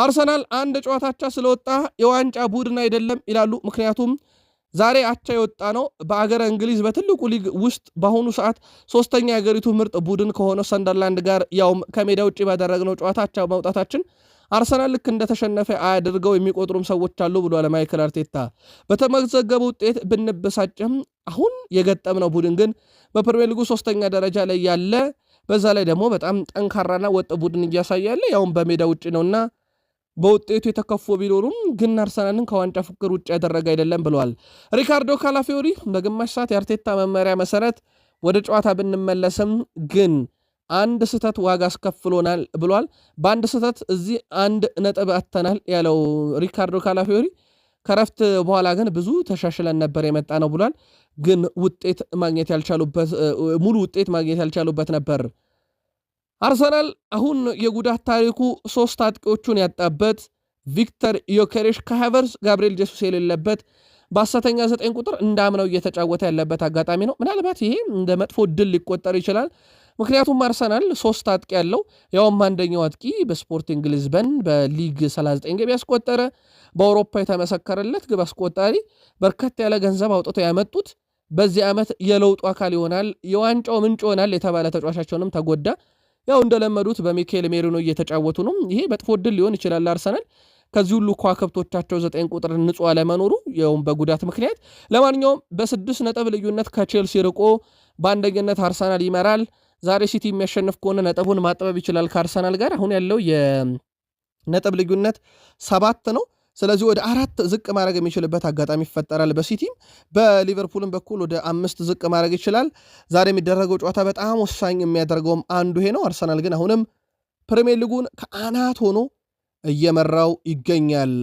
አርሰናል አንድ ጨዋታቻ ስለወጣ የዋንጫ ቡድን አይደለም ይላሉ። ምክንያቱም ዛሬ አቻ የወጣ ነው በአገረ እንግሊዝ በትልቁ ሊግ ውስጥ በአሁኑ ሰዓት ሶስተኛ የሀገሪቱ ምርጥ ቡድን ከሆነው ሰንደርላንድ ጋር ያውም ከሜዳ ውጭ ባደረግነው ጨዋታ አቻ መውጣታችን አርሰናል ልክ እንደተሸነፈ አያድርገው የሚቆጥሩም ሰዎች አሉ ብሏል ማይክል አርቴታ። በተመዘገበ ውጤት ብንበሳጭም አሁን የገጠምነው ቡድን ግን በፕሪሚየር ሊጉ ሶስተኛ ደረጃ ላይ ያለ በዛ ላይ ደግሞ በጣም ጠንካራና ወጥ ቡድን እያሳያለ ያውም በሜዳ ውጭ ነውና በውጤቱ የተከፉ ቢኖሩም ግን አርሰናልን ከዋንጫ ፉክክር ውጭ ያደረገ አይደለም ብለዋል ሪካርዶ ካላፊዮሪ። በግማሽ ሰዓት የአርቴታ መመሪያ መሰረት ወደ ጨዋታ ብንመለስም ግን አንድ ስህተት ዋጋ አስከፍሎናል ብሏል። በአንድ ስህተት እዚህ አንድ ነጥብ አተናል ያለው ሪካርዶ ካላፊዮሪ ከረፍት በኋላ ግን ብዙ ተሻሽለን ነበር የመጣ ነው ብሏል። ግን ውጤት ማግኘት ያልቻሉበት ሙሉ ውጤት ማግኘት ያልቻሉበት ነበር። አርሰናል አሁን የጉዳት ታሪኩ 3 አጥቂዎቹን ያጣበት ቪክተር ዮኬሬሽ ከሃቨርስ ጋብሪኤል ጄሱስ የሌለበት በአሰተኛ 9 ቁጥር እንዳምነው እየተጫወተ ያለበት አጋጣሚ ነው። ምናልባት ይሄ እንደ መጥፎ ድል ሊቆጠር ይችላል። ምክንያቱም አርሰናል 3 አጥቂ ያለው ያውም አንደኛው አጥቂ በስፖርቲንግ ሊዝበን በሊግ 39 ግብ ያስቆጠረ በአውሮፓ የተመሰከረለት ግብ አስቆጣሪ በርከት ያለ ገንዘብ አውጥተው ያመጡት በዚህ ዓመት የለውጡ አካል ይሆናል የዋንጫው ምንጭ ይሆናል የተባለ ተጫዋቻቸውንም ተጎዳ። ያው እንደለመዱት በሚካኤል ሜሪኖ እየተጫወቱ ነው። ይሄ መጥፎ ድል ሊሆን ይችላል አርሰናል ከዚህ ሁሉ ከዋክብቶቻቸው 9 ቁጥር ንጹህ አለመኖሩ ያውም በጉዳት ምክንያት። ለማንኛውም በ6 ነጥብ ልዩነት ከቼልሲ ርቆ በአንደኝነት አርሰናል ይመራል። ዛሬ ሲቲ የሚያሸንፍ ከሆነ ነጥቡን ማጥበብ ይችላል ከአርሰናል ጋር። አሁን ያለው የነጥብ ልዩነት 7 ነው። ስለዚህ ወደ 4 ዝቅ ማድረግ የሚችልበት አጋጣሚ ይፈጠራል። በሲቲም በሊቨርፑልም በኩል ወደ 5 ዝቅ ማድረግ ይችላል። ዛሬ የሚደረገው ጨዋታ በጣም ወሳኝ የሚያደርገውም አንዱ ይሄ ነው። አርሰናል ግን አሁንም ፕሪሚየር ሊጉን ከአናት ሆኖ እየመራው ይገኛል።